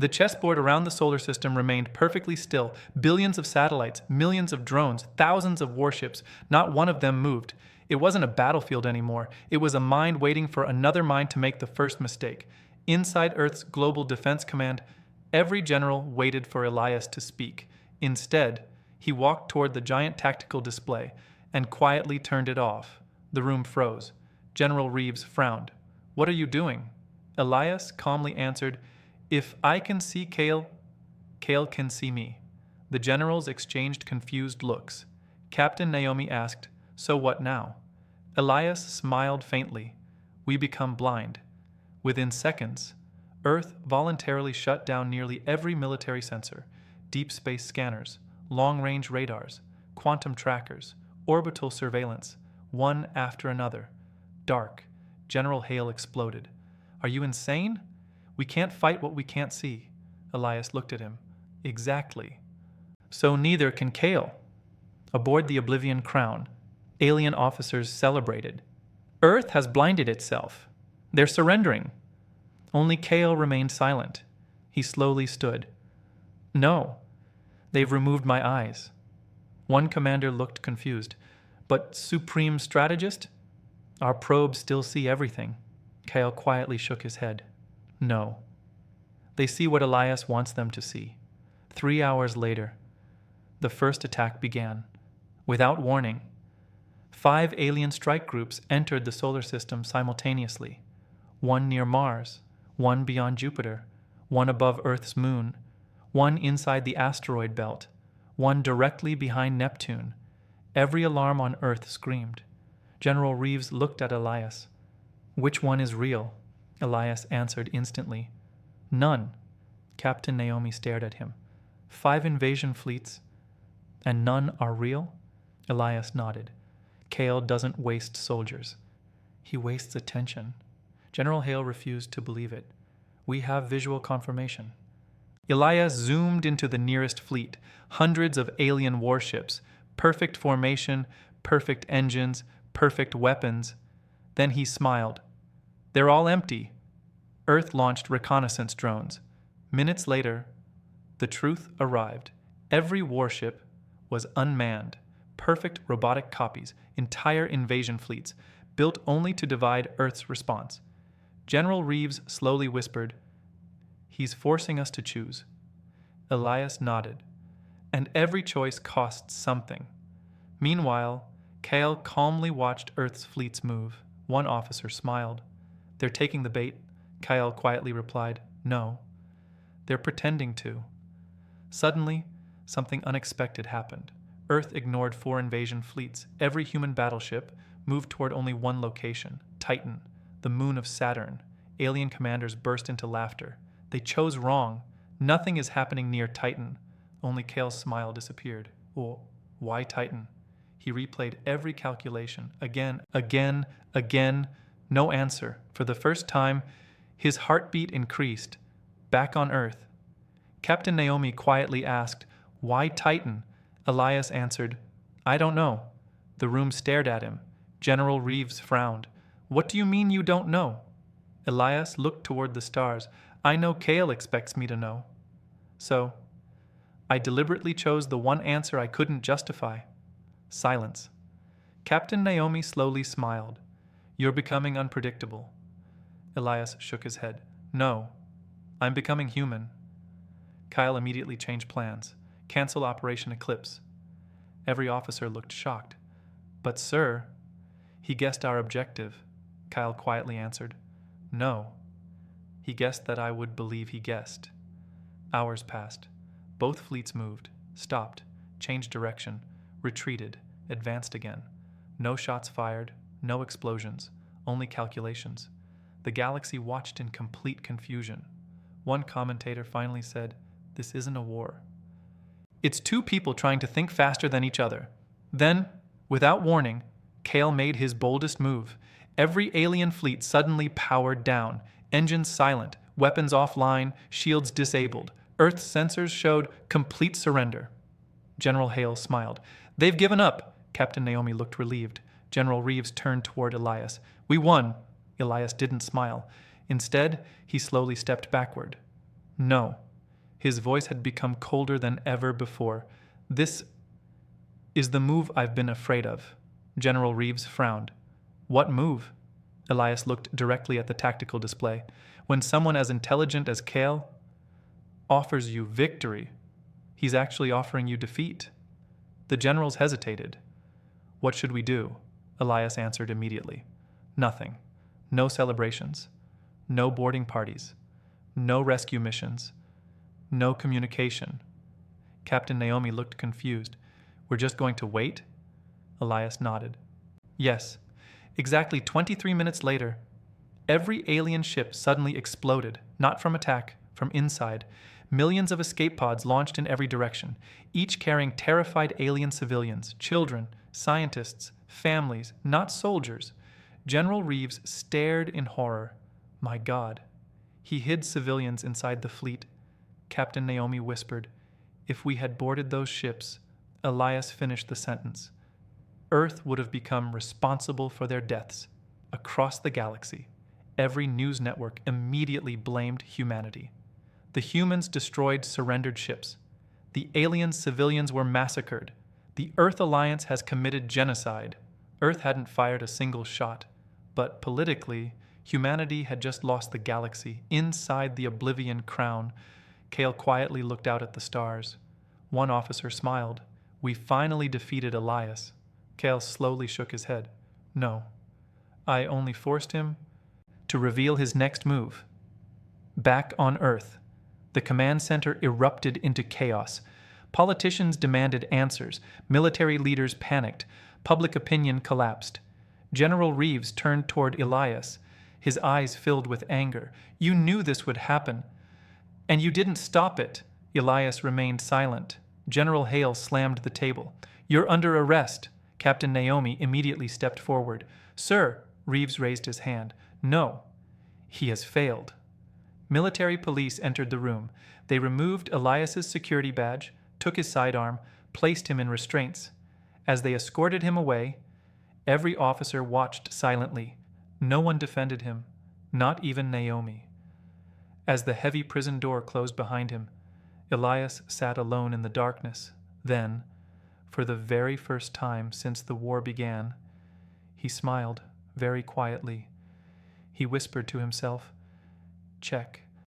The chessboard around the solar system remained perfectly still. Billions of satellites, millions of drones, thousands of warships, not one of them moved. It wasn't a battlefield anymore. It was a mind waiting for another mind to make the first mistake. Inside Earth's Global Defense Command, every general waited for Elias to speak. Instead, he walked toward the giant tactical display and quietly turned it off. The room froze. General Reeves frowned. "What are you doing?" Elias calmly answered, "If I can see Kale, Kale can see me." The generals exchanged confused looks. Captain Naomi asked, "So what now?" Elias smiled faintly. "We become blind." Within seconds, Earth voluntarily shut down nearly every military sensor, deep space scanners, long-range radars, quantum trackers, orbital surveillance, one after another. Dark. General Hale exploded. "Are you insane? We can't fight what we can't see." Elias looked at him. "Exactly. So neither can Kale." Aboard the Oblivion Crown, alien officers celebrated. "Earth has blinded itself. They're surrendering." Only Kale remained silent. He slowly stood. "No, they've removed my eyes." One commander looked confused. "But Supreme Strategist? Our probes still see everything." Kale quietly shook his head. "No. They see what Elias wants them to see." 3 hours later, the first attack began. Without warning, 5 alien strike groups entered the solar system simultaneously. One near Mars, one beyond Jupiter, one above Earth's moon, one inside the asteroid belt, one directly behind Neptune. Every alarm on Earth screamed. General Reeves looked at Elias. "Which one is real?" Elias answered instantly. "None." Captain Naomi stared at him. 5 invasion fleets, and none are real?" Elias nodded. "Kale doesn't waste soldiers. He wastes attention." General Hale refused to believe it. "We have visual confirmation." Elias zoomed into the nearest fleet, hundreds of alien warships, perfect formation, perfect engines, perfect weapons. Then he smiled. "They're all empty." Earth launched reconnaissance drones. Minutes later, the truth arrived. Every warship was unmanned, perfect robotic copies, entire invasion fleets, built only to divide Earth's response. General Reeves slowly whispered, "He's forcing us to choose." Elias nodded. "And every choice costs something." Meanwhile, Kale calmly watched Earth's fleets move. One officer smiled. "They're taking the bait," Kyle quietly replied. "No. They're pretending to." Suddenly, something unexpected happened. Earth ignored 4 invasion fleets. Every human battleship moved toward only one location, Titan, the moon of Saturn. Alien commanders burst into laughter. "They chose wrong. Nothing is happening near Titan." Only Kale's smile disappeared. "Oh, why Titan?" He replayed every calculation, again. No answer. For the first time, his heartbeat increased. Back on Earth, Captain Naomi quietly asked, "Why Titan?" Elias answered, "I don't know." The room stared at him. General Reeves frowned. "What do you mean you don't know?" Elias looked toward the stars. "I know Kale expects me to know." "So, I deliberately chose the one answer I couldn't justify." Silence. Captain Naomi slowly smiled. "You're becoming unpredictable." Elias shook his head. "No, I'm becoming human." Kyle immediately changed plans. "Cancel Operation Eclipse." Every officer looked shocked. "But sir," "He guessed our objective," Kyle quietly answered. "No. He guessed that I would believe he guessed." Hours passed. Both fleets moved, stopped, changed direction, retreated, advanced again. No shots fired, no explosions, only calculations. The galaxy watched in complete confusion. One commentator finally said, "This isn't a war. It's 2 people trying to think faster than each other." Then, without warning, Kale made his boldest move. Every alien fleet suddenly powered down, engines silent, weapons offline, shields disabled. Earth's sensors showed complete surrender. General Hale smiled. "They've given up." Captain Naomi looked relieved. General Reeves turned toward Elias. "We won." Elias didn't smile. Instead, he slowly stepped backward. "No." His voice had become colder than ever before. "This is the move I've been afraid of." General Reeves frowned. "What move?" Elias looked directly at the tactical display. "When someone as intelligent as Kale offers you victory, he's actually offering you defeat." The generals hesitated. "What should we do?" Elias answered immediately. "Nothing. No celebrations. No boarding parties. No rescue missions. No communication." Captain Naomi looked confused. "We're just going to wait?" Elias nodded. "Yes." Exactly 23 minutes later, every alien ship suddenly exploded, not from attack, from inside. Millions of escape pods launched in every direction, each carrying terrified alien civilians, children, scientists, families, not soldiers. General Reeves stared in horror. My God. He hid civilians inside the fleet. Captain Naomi whispered, "If we had boarded those ships," Elias finished the sentence, "Earth would have become responsible for their deaths." Across the galaxy, every news network immediately blamed humanity. The humans destroyed surrendered ships. The alien civilians were massacred. The Earth Alliance has committed genocide. Earth hadn't fired a single shot, but politically, humanity had just lost the galaxy. Inside the Oblivion Crown, Kale quietly looked out at the stars. One officer smiled. "We finally defeated Elias." Kale slowly shook his head. "No. I only forced him to reveal his next move." Back on Earth, the command center erupted into chaos. Politicians demanded answers. Military leaders panicked. Public opinion collapsed. General Reeves turned toward Elias. His eyes filled with anger. "You knew this would happen, and you didn't stop it." Elias remained silent. General Hale slammed the table. "You're under arrest." Captain Naomi immediately stepped forward. "Sir," Reeves raised his hand. "No. He has failed." Military police entered the room. They removed Elias's security badge, took his sidearm, placed him in restraints. As they escorted him away, every officer watched silently. No one defended him, not even Naomi. As the heavy prison door closed behind him, Elias sat alone in the darkness. Then, for the very first time since the war began, he smiled very quietly. He whispered to himself, "Check."